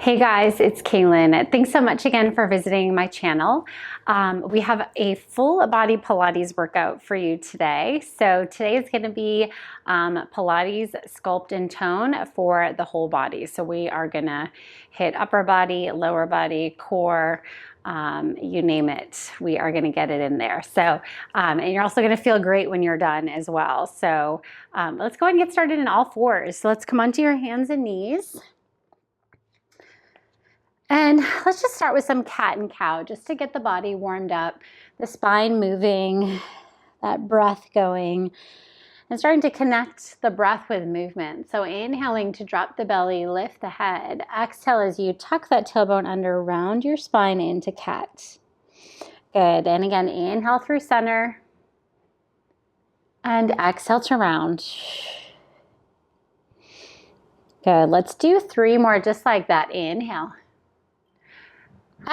Hey guys, it's Kaylin. Thanks so much again for visiting my channel. We have a full body Pilates workout for you today. So today is going to be Pilates Sculpt Tone for the whole body. So we are going to hit upper body, lower body, core, you name it. We are going to get it in there. So, and you're also going to feel great when you're done as well. So let's go ahead and get started in all fours. So let's come onto your hands and knees. And let's just start with some cat and cow just to get the body warmed up, the spine moving, that breath going, and starting to connect the breath with movement. So inhaling to drop the belly, lift the head. Exhale as you tuck that tailbone under, round your spine into cat. Good. And again, inhale through center and exhale to round. Good. Let's do 3 more just like that. Inhale.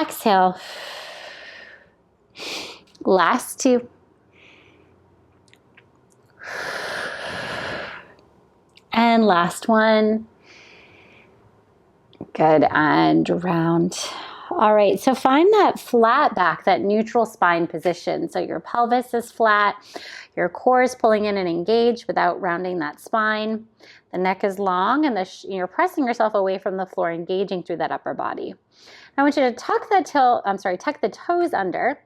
Exhale. Last 2. And last one. Good. And round. All right. So find that flat back, that neutral spine position. So your pelvis is flat. Your core is pulling in and engaged without rounding that spine. The neck is long and you're pressing yourself away from the floor, engaging through that upper body. I want you to tuck the toes under.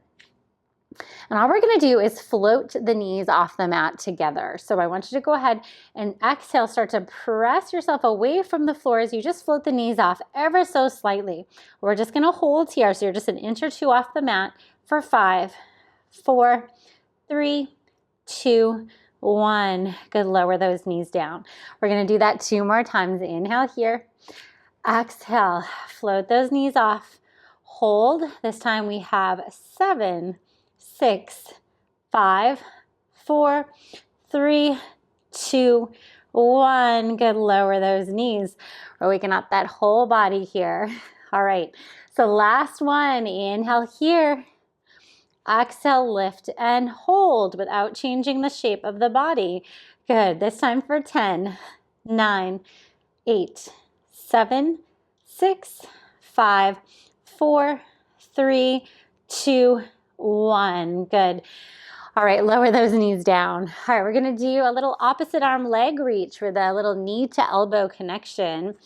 And all we're going to do is float the knees off the mat together. So I want you to go ahead and exhale, start to press yourself away from the floor as you just float the knees off ever so slightly. We're just going to hold here. So you're just an inch or 2 off the mat for 5, 4, 3, 2, 1. Good. Lower those knees down. We're going to do that 2 more times. Inhale here. Exhale, float those knees off. Hold. This time we have 7, 6, 5, 4, 3, 2, 1. Good. Lower those knees. We're waking up that whole body here. All right. So last one. Inhale here. Exhale, lift and hold without changing the shape of the body. Good. This time for 10, 9, 8, 7, 6, 5, 4, 3, 2, 1. Good. All right, lower those knees down. All right, we're going to do a little opposite arm leg reach with a little knee to elbow connection,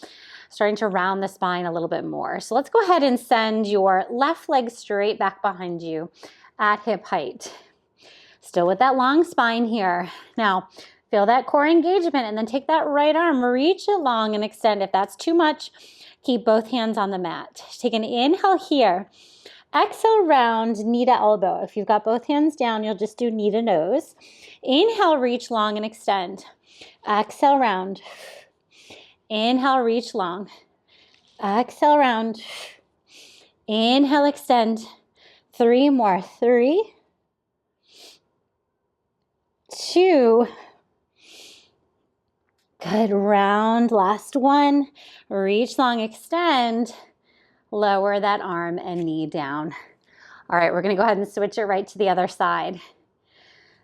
starting to round the spine a little bit more. So let's go ahead and send your left leg straight back behind you at hip height. Still with that long spine here. Now, feel that core engagement and then take that right arm, reach it long and extend. If that's too much, keep both hands on the mat. Take an inhale here. Exhale, round, knee to elbow. If you've got both hands down, you'll just do knee to nose. Inhale, reach long and extend. Exhale, round. Inhale, reach long. Exhale, round. Inhale, extend. 3 more. 3, 2. Good. Round. Last one. Reach long, extend. Lower that arm and knee down. All right, we're going to go ahead and switch it right to the other side.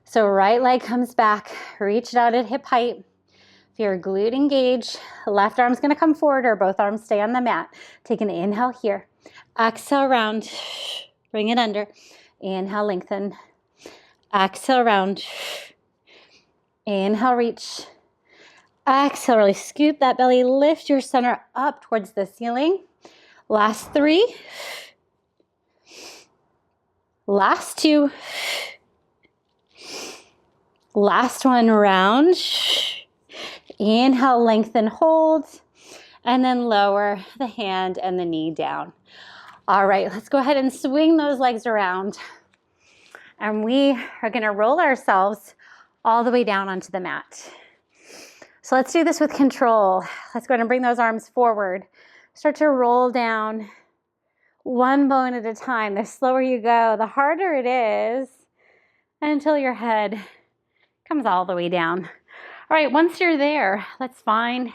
So right leg comes back. Reach it out at hip height. If your glute engaged, left arm's going to come forward or both arms stay on the mat. Take an inhale here. Exhale, round. Bring it under. Inhale, lengthen. Exhale, round. Inhale, reach. Exhale, really scoop that belly. Lift your center up towards the ceiling. Last 3. Last 2. Last one, round. Inhale, lengthen, hold. And then lower the hand and the knee down. All right, let's go ahead and swing those legs around. And we are going to roll ourselves all the way down onto the mat. So let's do this with control. Let's go ahead and bring those arms forward. Start to roll down one bone at a time. The slower you go, the harder it is until your head comes all the way down. All right, once you're there, let's find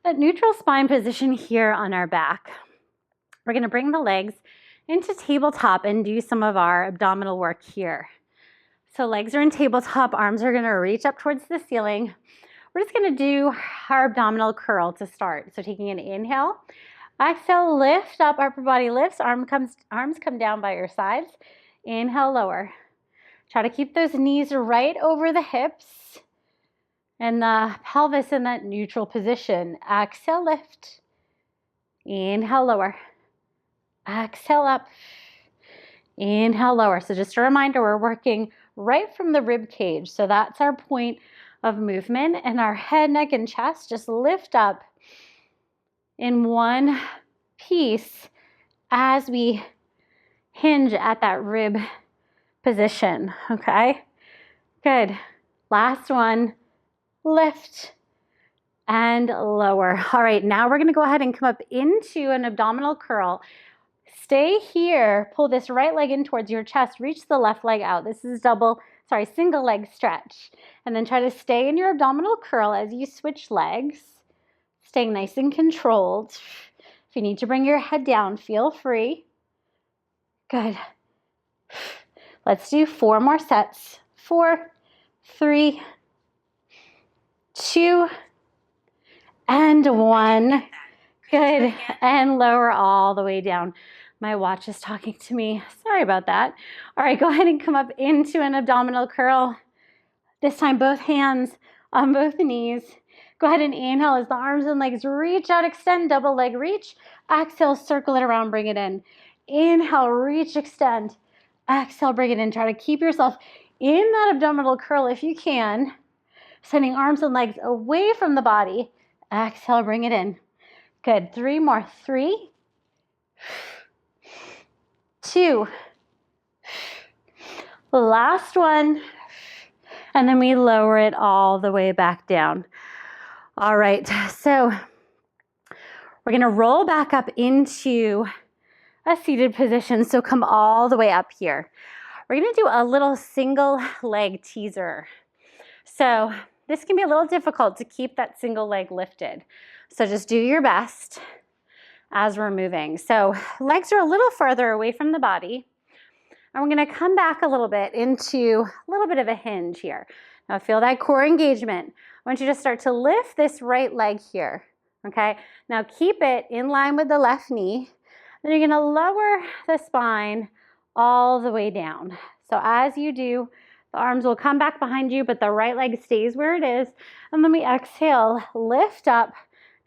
that neutral spine position here on our back. We're going to bring the legs into tabletop and do some of our abdominal work here. So legs are in tabletop, arms are going to reach up towards the ceiling. We're just going to do our abdominal curl to start. So taking an inhale, Exhale, lift up, upper body lifts, arms come down by your sides. Inhale, lower. Try to keep those knees right over the hips and the pelvis in that neutral position. Exhale, lift. Inhale, lower. Exhale, up. Inhale, lower. So just a reminder, we're working right from the rib cage. So that's our point of movement, and our head, neck, and chest just lift up in one piece as we hinge at that rib position, okay? Good. Last one, lift and lower. All right, now we're gonna go ahead and come up into an abdominal curl. Stay here, pull this right leg in towards your chest, reach the left leg out. This is single leg stretch. And then try to stay in your abdominal curl as you switch legs, staying nice and controlled. If you need to bring your head down, feel free. Good. Let's do 4 more sets. 4, 3, 2, and 1. Good. And lower all the way down. My watch is talking to me. Sorry about that. All right, go ahead and come up into an abdominal curl. This time, both hands on both knees. Go ahead and inhale as the arms and legs reach out, extend, double leg reach. Exhale, circle it around, bring it in. Inhale, reach, extend. Exhale, bring it in. Try to keep yourself in that abdominal curl if you can. Sending arms and legs away from the body. Exhale, bring it in. Good. 3 more. 3, 2. Last one. And then we lower it all the way back down. All right. So we're going to roll back up into a seated position. So come all the way up here. We're going to do a little single leg teaser. So this can be a little difficult to keep that single leg lifted. So just do your best as we're moving. So legs are a little further away from the body. And we're going to come back a little bit into a little bit of a hinge here. Now feel that core engagement. I want you to start to lift this right leg here. Okay? Now keep it in line with the left knee. Then you're going to lower the spine all the way down. So as you do, the arms will come back behind you, but the right leg stays where it is. And then we exhale, lift up.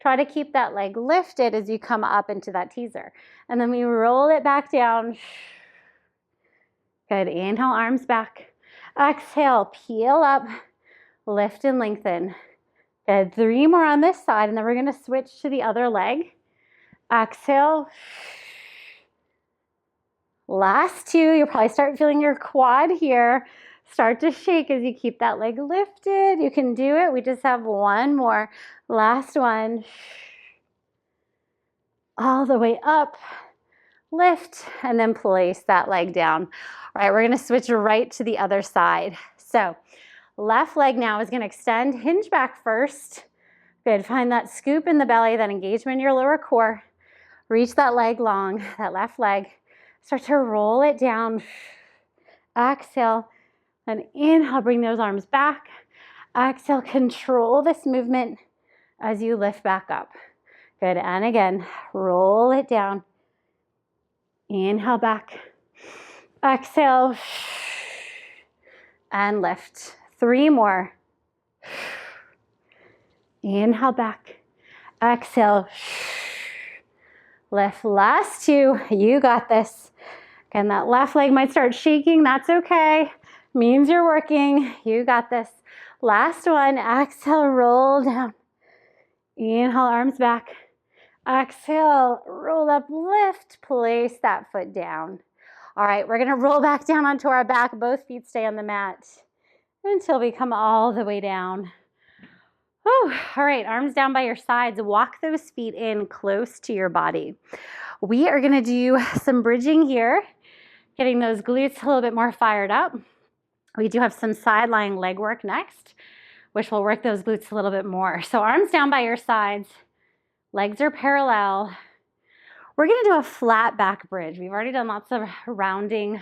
Try to keep that leg lifted as you come up into that teaser. And then we roll it back down. Good. Inhale, arms back. Exhale, peel up, lift and lengthen. Good. 3 more on this side, and then we're going to switch to the other leg. Exhale. Last 2. You'll probably start feeling your quad here. Start to shake as you keep that leg lifted. You can do it. We just have 1 more. Last one. All the way up. Lift, and then place that leg down. All right, we're going to switch right to the other side. So left leg now is going to extend, hinge back first. Good. Find that scoop in the belly, that engagement in your lower core. Reach that leg long, that left leg. Start to roll it down. Exhale. And inhale, bring those arms back. Exhale, control this movement as you lift back up. Good. And again, roll it down. Inhale back. Exhale. And lift. 3 more. Inhale back. Exhale. Lift. Last 2. You got this. Again, that left leg might start shaking. That's okay. Means you're working. You got this. Last one. Exhale, roll down. Inhale, arms back. Exhale, roll up, lift, place that foot down. All right, we're going to roll back down onto our back. Both feet stay on the mat until we come all the way down. Whew. All right, arms down by your sides. Walk those feet in close to your body. We are going to do some bridging here, getting those glutes a little bit more fired up. We do have some side lying leg work next, which will work those glutes a little bit more. So arms down by your sides, legs are parallel. We're going to do a flat back bridge. We've already done lots of rounding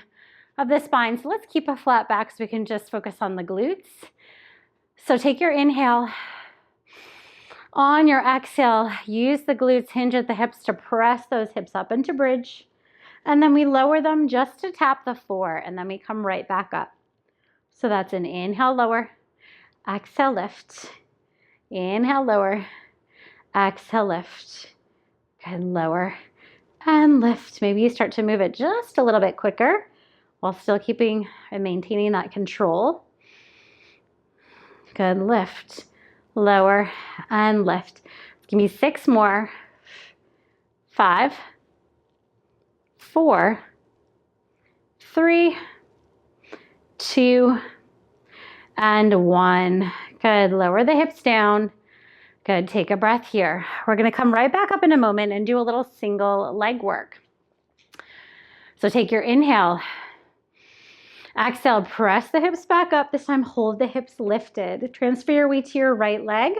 of the spine, so let's keep a flat back so we can just focus on the glutes. So take your inhale, On your exhale, use the glutes, hinge at the hips to press those hips up into bridge. And then we lower them just to tap the floor, and then we come right back up. So that's an inhale, lower, exhale, lift. Inhale, lower, exhale, lift. Good, lower and lift. Maybe you start to move it just a little bit quicker while still keeping and maintaining that control. Good, lift, lower, and lift. Give me 6 more. 5, 4, 3, 2, and 1. Good, lower the hips down. Good, take a breath here. We're gonna come right back up in a moment and do a little single leg work. So take your inhale. Exhale, press the hips back up. This time, hold the hips lifted. Transfer your weight to your right leg.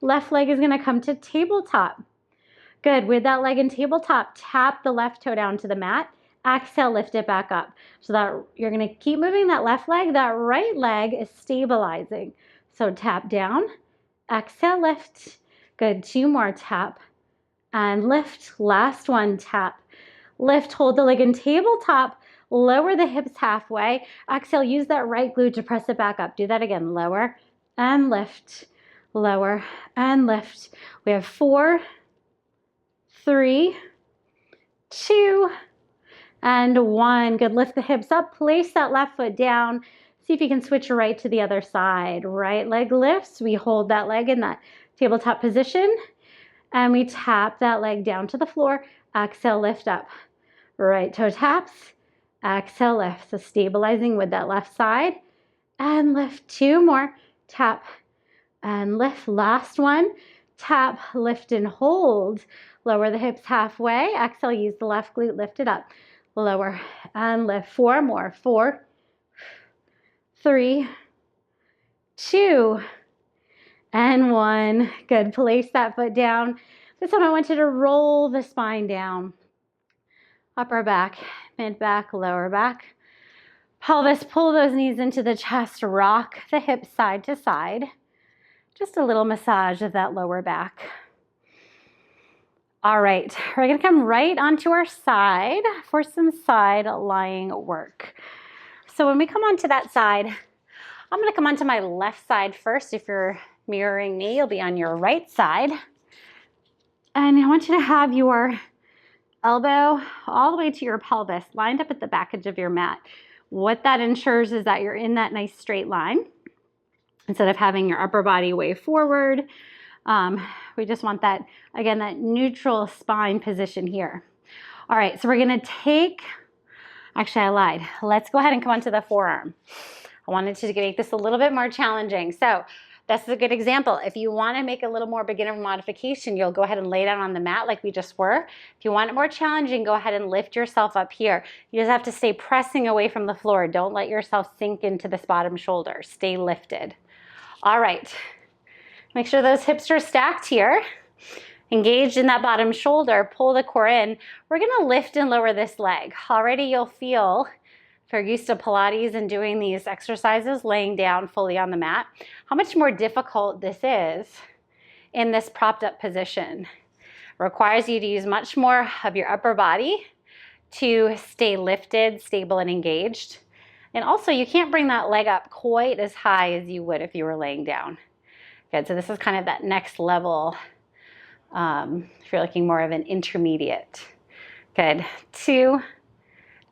Left leg is gonna come to tabletop. Good, with that leg in tabletop, tap the left toe down to the mat. Exhale, lift it back up. So that you're gonna keep moving that left leg. That right leg is stabilizing. So tap down, exhale, lift. Good, 2 more, tap and lift. Last one, tap, lift, hold the leg in tabletop. Lower the hips halfway. Exhale, use that right glute to press it back up. Do that again. Lower and lift. Lower and lift. We have 4, 3, 2, and 1. Good. Lift the hips up. Place that left foot down. See if you can switch right to the other side. Right leg lifts. We hold that leg in that tabletop position. And we tap that leg down to the floor. Exhale, lift up. Right toe taps. Exhale, lift. So stabilizing with that left side. And lift. 2 more. Tap and lift. Last one. Tap, lift, and hold. Lower the hips halfway. Exhale, use the left glute. Lift it up. Lower and lift. 4 more. 4, 3, 2, and 1. Good. Place that foot down. This one I want you to roll the spine down. Upper back, mid back, lower back. Pelvis, pull those knees into the chest. Rock the hips side to side. Just a little massage of that lower back. All right, we're gonna come right onto our side for some side lying work. So when we come onto that side, I'm gonna come onto my left side first. If you're mirroring me, you'll be on your right side. And I want you to have your elbow all the way to your pelvis, lined up at the back edge of your mat. What that ensures is that you're in that nice straight line instead of having your upper body way forward. We just want that, again, that neutral spine position here. All right, so we're gonna take, actually I lied. Let's go ahead and come onto the forearm. I wanted to make this a little bit more challenging. So this is a good example. If you want to make a little more beginner modification, you'll go ahead and lay down on the mat like we just were. If you want it more challenging, go ahead and lift yourself up here. You just have to stay pressing away from the floor. Don't let yourself sink into this bottom shoulder. Stay lifted. All right. Make sure those hips are stacked here. Engaged in that bottom shoulder. Pull the core in. We're going to lift and lower this leg. Already you'll feel, if you're used to Pilates and doing these exercises, laying down fully on the mat, how much more difficult this is in this propped up position. It requires you to use much more of your upper body to stay lifted, stable, and engaged. And also, you can't bring that leg up quite as high as you would if you were laying down. Good, so this is kind of that next level if you're looking more of an intermediate. Good, 2,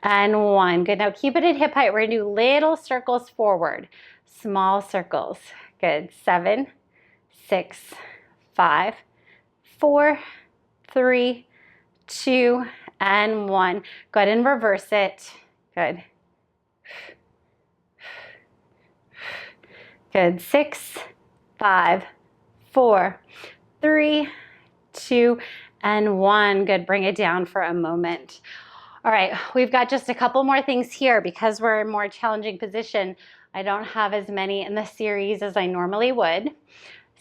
and 1. Good, now keep it at hip height. We're gonna do little circles forward, small circles. Good, 7, 6, 5, 4, 3, 2, and 1. Go ahead and reverse it. Good. Good, 6, 5, 4, 3, 2, and 1. Good, bring it down for a moment. All right, we've got just a couple more things here because we're in a more challenging position. I don't have as many in the series as I normally would.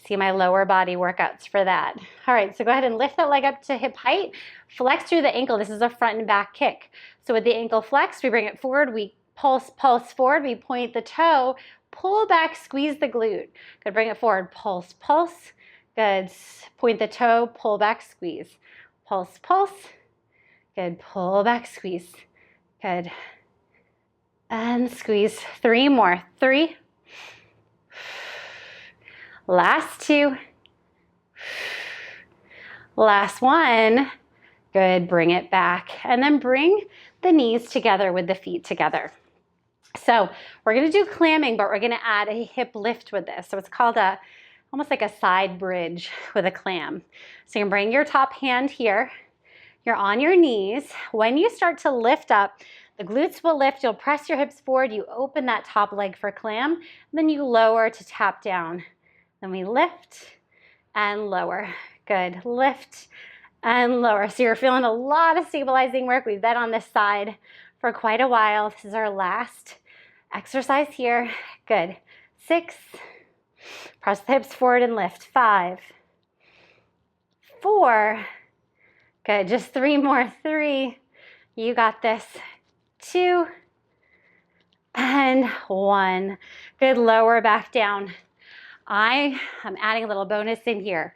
See my lower body workouts for that. All right, so go ahead and lift that leg up to hip height. Flex through the ankle. This is a front and back kick. So with the ankle flexed, we bring it forward. We pulse forward. We point the toe. Pull back, squeeze the glute. Good, bring it forward. Pulse, Good. Point the toe, pull back, squeeze. Pulse, pulse. Good. Pull back, squeeze. Good. And squeeze. 3 more. 3. Last 2. Last 1. Good. Bring it back. And then bring the knees together with the feet together. So we're going to do clamming, but we're going to add a hip lift with this. So it's called almost like a side bridge with a clam. So you can bring your top hand here. You're on your knees. When you start to lift up, the glutes will lift. You'll press your hips forward. You open that top leg for clam. Then you lower to tap down. Then we lift and lower. Good. Lift and lower. So you're feeling a lot of stabilizing work. We've been on this side for quite a while. This is our last exercise here. Good. 6. Press the hips forward and lift. 5. 4. Good. Just 3 more. 3. You got this. 2. And 1. Good. Lower back down. I am adding a little bonus in here.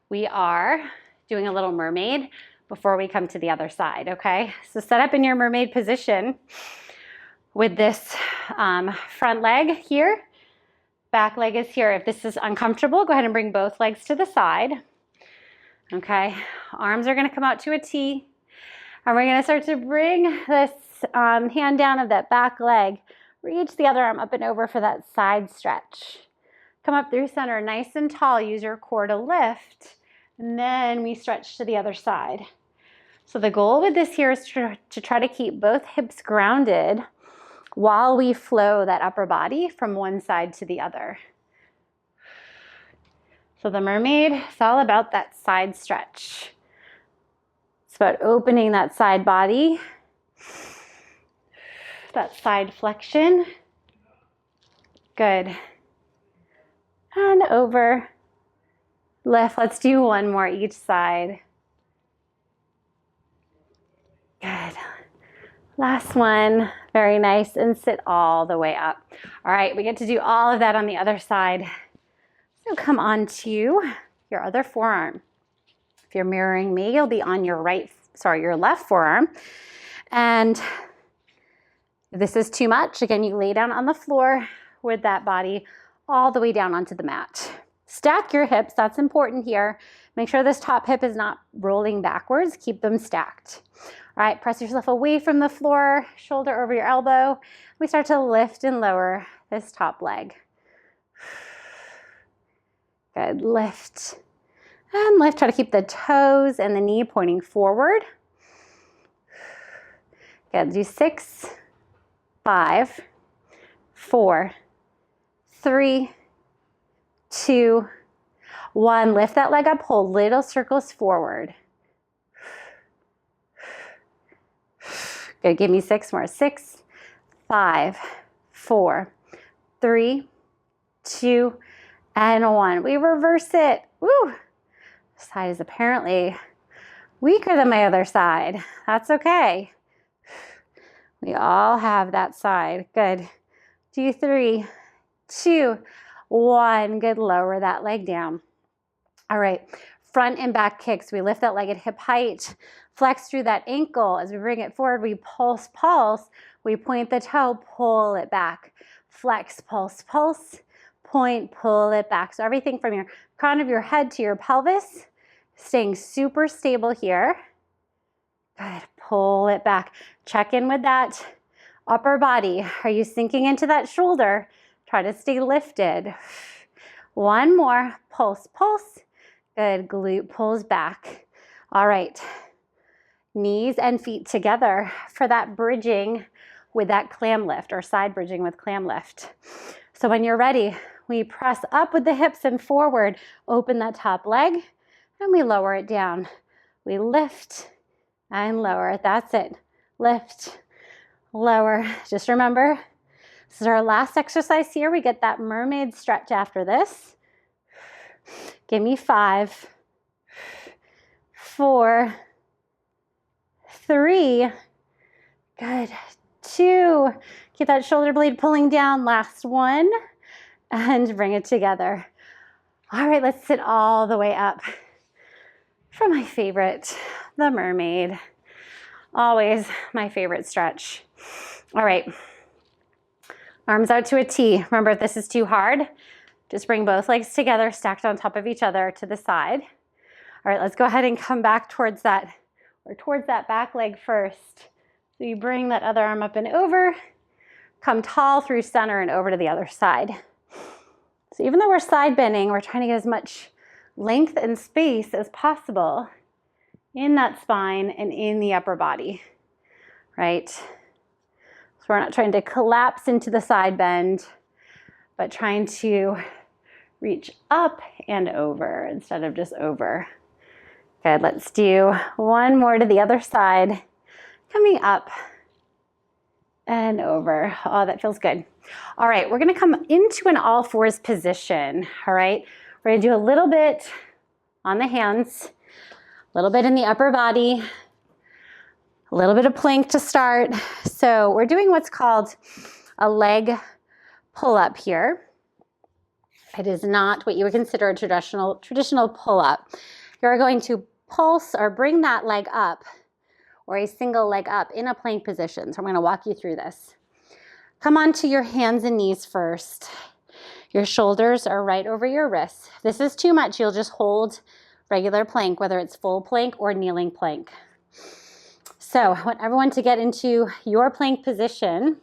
We are doing a little mermaid before we come to the other side, okay? So set up in your mermaid position with this front leg here. Back leg is here. If this is uncomfortable, go ahead and bring both legs to the side. Okay, arms are gonna come out to a T. And we're gonna start to bring this hand down of that back leg. Reach the other arm up and over for that side stretch. Come up through center, nice and tall. Use your core to lift. And then we stretch to the other side. So the goal with this here is to try to keep both hips grounded while we flow that upper body from one side to the other. So the mermaid is all about that side stretch. It's about opening that side body, that side flexion. Good. And over. Lift. Let's do 1 more each side. Good. Last one. Very nice. And sit all the way up. All right, we get to do all of that on the other side. So come on to your other forearm. If you're mirroring me, you'll be on your your left forearm. And if this is too much, again, you lay down on the floor with that body all the way down onto the mat. Stack your hips, that's important here. Make sure this top hip is not rolling backwards. Keep them stacked. All right, press yourself away from the floor, shoulder over your elbow. We start to lift and lower this top leg. Good, lift and lift. Try to keep the toes and the knee pointing forward. Good, do 6, 5, 4, 3, 2, 1. Lift that leg up, pull little circles forward. Good, give me 6 more. 6, 5, 4, 3, 2, and 1. We reverse it. Woo! This side is apparently weaker than my other side. That's okay. We all have that side. Good. Do 3, 2, 1. Good. Lower that leg down. All right. Front and back kicks. We lift that leg at hip height. Flex through that ankle. As we bring it forward, we pulse, pulse. We point the toe, pull it back. Flex, pulse, pulse. Point, pull it back. So everything from your crown of your head to your pelvis, staying super stable here. Good. Pull it back. Check in with that upper body. Are you sinking into that shoulder? Try to stay lifted. 1 more. Pulse, pulse. Good. Glute pulls back. All right. Knees and feet together for that bridging with that clam lift, or side bridging with clam lift. So when you're ready, we press up with the hips and forward. Open that top leg and we lower it down. We lift and lower. That's it. Lift, lower. Just remember, this is our last exercise here. We get that mermaid stretch after this. Give me 5, 4, 3, good, 2. Keep that shoulder blade pulling down. Last 1, and bring it together. All right, let's sit all the way up for my favorite, the mermaid. Always my favorite stretch. All right, arms out to a T. Remember, if this is too hard, just bring both legs together, stacked on top of each other to the side. All right, let's go ahead and come back towards that back leg first. So you bring that other arm up and over, come tall through center and over to the other side. So even though we're side bending, we're trying to get as much length and space as possible in that spine and in the upper body, right? So we're not trying to collapse into the side bend, but trying to reach up and over instead of just over. Good, let's do one more to the other side, coming up and over. Oh, that feels good. All right, we're gonna come into an all fours position, all right? We're gonna do a little bit on the hands, a little bit in the upper body, a little bit of plank to start. So we're doing what's called a leg pull-up here. It is not what you would consider a traditional pull-up. You're going to pulse or bring that leg up or a single leg up in a plank position. So I'm gonna walk you through this. Come onto your hands and knees first. Your shoulders are right over your wrists. If this is too much, you'll just hold regular plank, whether it's full plank or kneeling plank. So I want everyone to get into your plank position.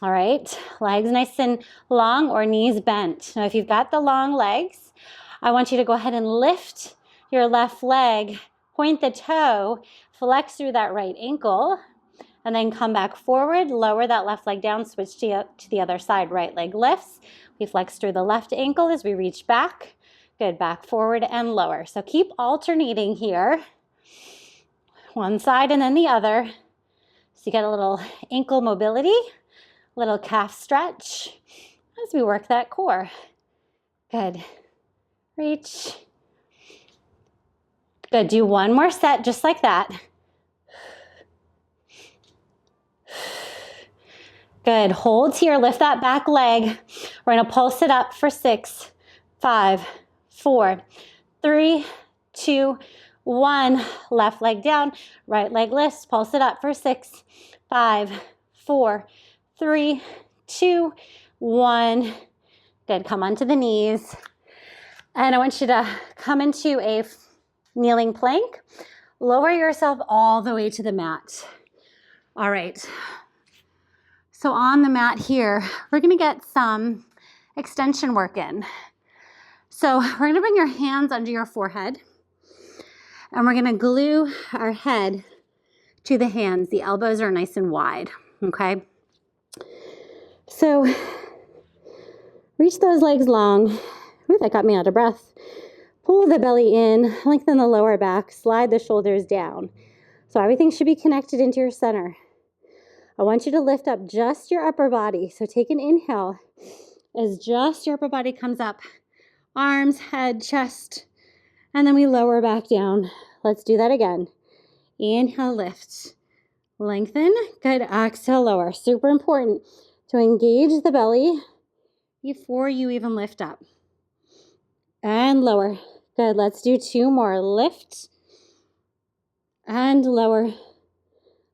All right, legs nice and long or knees bent. Now if you've got the long legs, I want you to go ahead and lift your left leg, point the toe, flex through that right ankle, and then come back forward, lower that left leg down, switch to the other side. Right leg lifts. We flex through the left ankle as we reach back. Good, back forward and lower. So keep alternating here. One side and then the other. So you get a little ankle mobility, little calf stretch as we work that core. Good. Reach. Good, do one more set just like that. Good, hold here, lift that back leg. We're gonna pulse it up for 6, 5, 4, 3, 2, 1. Left leg down, right leg lifts, pulse it up for 6, 5, 4, 3, 2, 1. Good, come onto the knees. And I want you to come into a kneeling plank. Lower yourself all the way to the mat. All right. So on the mat here, we're gonna get some extension work in. So we're gonna bring your hands under your forehead and we're gonna glue our head to the hands. The elbows are nice and wide, okay? So reach those legs long. Ooh, that got me out of breath. Pull the belly in, lengthen the lower back, slide the shoulders down. So everything should be connected into your center. I want you to lift up just your upper body. So take an inhale as just your upper body comes up. Arms, head, chest, and then we lower back down. Let's do that again. Inhale, lift. Lengthen. Good. Exhale, lower. Super important to engage the belly before you even lift up. And lower. Good. Let's do 2 more. Lift and lower.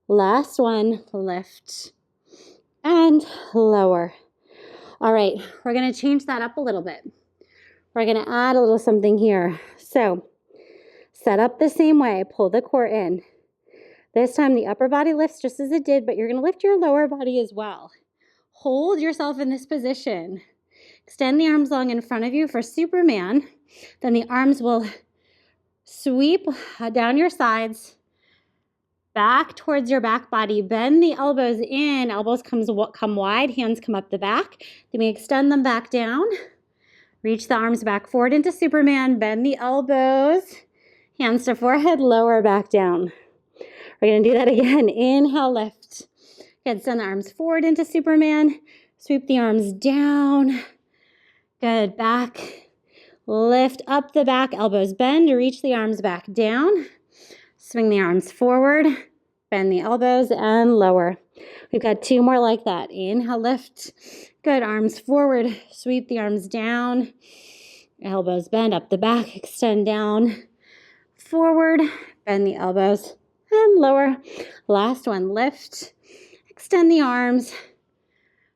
Last one. Lift and lower. All right. We're going to change that up a little bit. We're going to add a little something here. So set up the same way. Pull the core in. This time the upper body lifts just as it did, but you're going to lift your lower body as well. Hold yourself in this position. Extend the arms long in front of you for Superman. Then the arms will sweep down your sides, back towards your back body. Bend the elbows in. Elbows come wide, hands come up the back. Then we extend them back down. Reach the arms back forward into Superman. Bend the elbows. Hands to forehead, lower back down. We're going to do that again. Inhale, lift. Good. Send the arms forward into Superman. Sweep the arms down. Good. Back. Lift up the back. Elbows bend. Reach the arms back down. Swing the arms forward. Bend the elbows and lower. We've got 2 more like that. Inhale, lift. Good. Arms forward. Sweep the arms down. Elbows bend up the back, extend down, forward, bend the elbows, and lower. Last one, lift, extend the arms,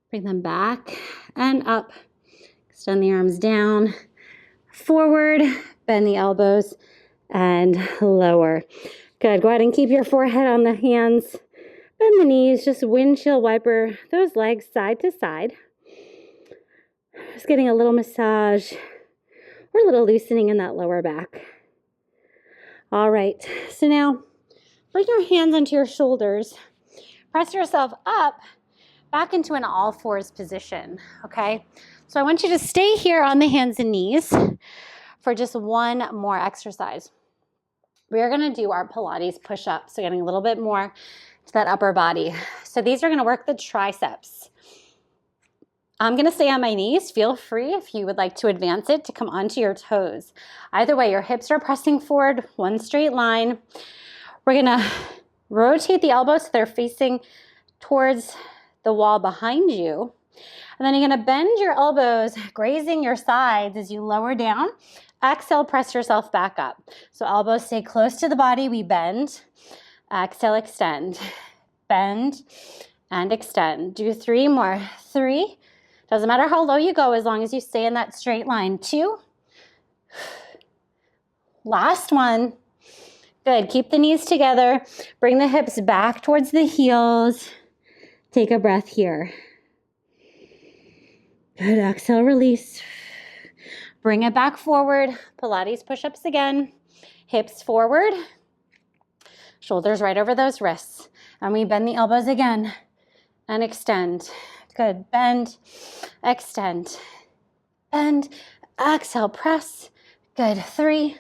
bring them back and up. Extend the arms down, forward, bend the elbows, and lower. Good. Go ahead and keep your forehead on the hands. Bend the knees. Just windshield wiper those legs side to side. Just getting a little massage or a little loosening in that lower back. All right. So now bring your hands onto your shoulders. Press yourself up back into an all fours position. Okay. So I want you to stay here on the hands and knees for just one more exercise. We are going to do our Pilates push-up, so getting a little bit more to that upper body. So these are going to work the triceps. I'm going to stay on my knees. Feel free, if you would like to advance it, to come onto your toes. Either way, your hips are pressing forward, one straight line. We're going to rotate the elbows so they're facing towards the wall behind you. And then you're going to bend your elbows, grazing your sides as you lower down. Exhale, press yourself back up. So elbows stay close to the body. We bend. Exhale, extend. Bend and extend. Do 3 more. 3. Doesn't matter how low you go as long as you stay in that straight line. 2. Last one. Good. Keep the knees together. Bring the hips back towards the heels. Take a breath here. Good. Exhale, release. Bring it back forward. Pilates push-ups again. Hips forward. Shoulders right over those wrists. And we bend the elbows again and extend. Good. Bend, extend, bend, exhale, press. Good. 3,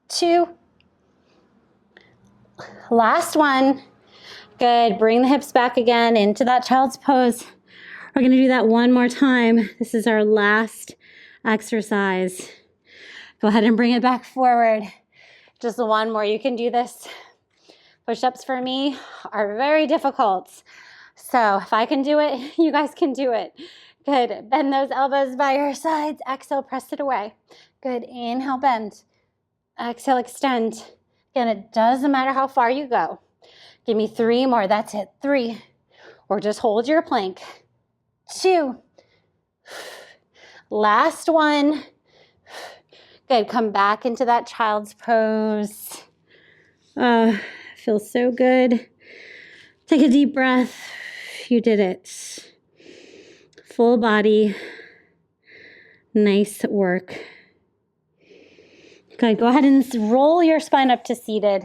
2. Last one. Good. Bring the hips back again into that child's pose. We're going to do that one more time. This is our last exercise. Go ahead and bring it back forward. Just one more. You can do this. Push-ups for me are very difficult. So if I can do it, you guys can do it. Good. Bend those elbows by your sides. Exhale, press it away. Good. Inhale, bend. Exhale, extend. Again, it doesn't matter how far you go. Give me 3 more. That's it. 3. Or just hold your plank. 2. Last one. Good. Come back into that child's pose. Feels so good. Take a deep breath. You did it. Full body. Nice work. Good. Go ahead and roll your spine up to seated.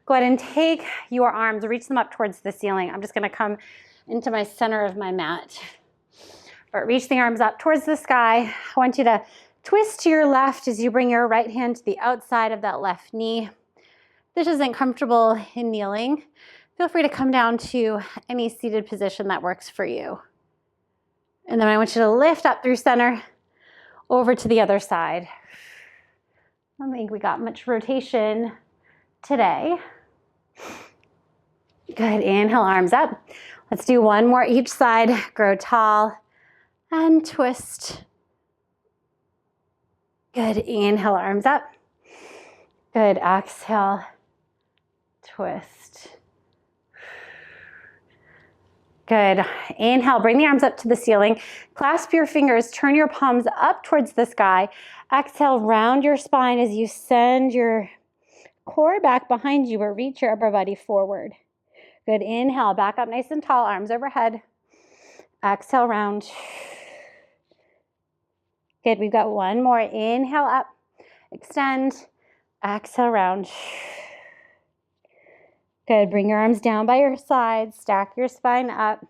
Go ahead and take your arms, reach them up towards the ceiling. I'm just going to come into my center of my mat. But reach the arms up towards the sky. I want you to twist to your left as you bring your right hand to the outside of that left knee. If this isn't comfortable in kneeling, feel free to come down to any seated position that works for you. And then I want you to lift up through center over to the other side. I don't think we got much rotation today. Good. Inhale, arms up. Let's do one more each side. Grow tall and twist. Good. Inhale, arms up. Good. Exhale, twist. Good. Inhale, bring the arms up to the ceiling. Clasp your fingers, turn your palms up towards the sky. Exhale, round your spine as you send your core back behind you or reach your upper body forward. Good. Inhale, back up nice and tall, arms overhead. Exhale, round. Good. We've got one more. Inhale up, extend. Exhale, round. Good. Bring your arms down by your sides. Stack your spine up.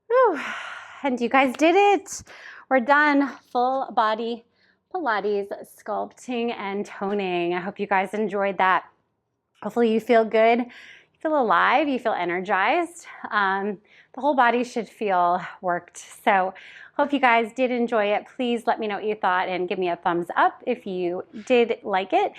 Whew. And you guys did it. We're done. Full body Pilates sculpting and toning. I hope you guys enjoyed that. Hopefully you feel good. You feel alive. You feel energized. The whole body should feel worked. So hope you guys did enjoy it. Please let me know what you thought and give me a thumbs up if you did like it.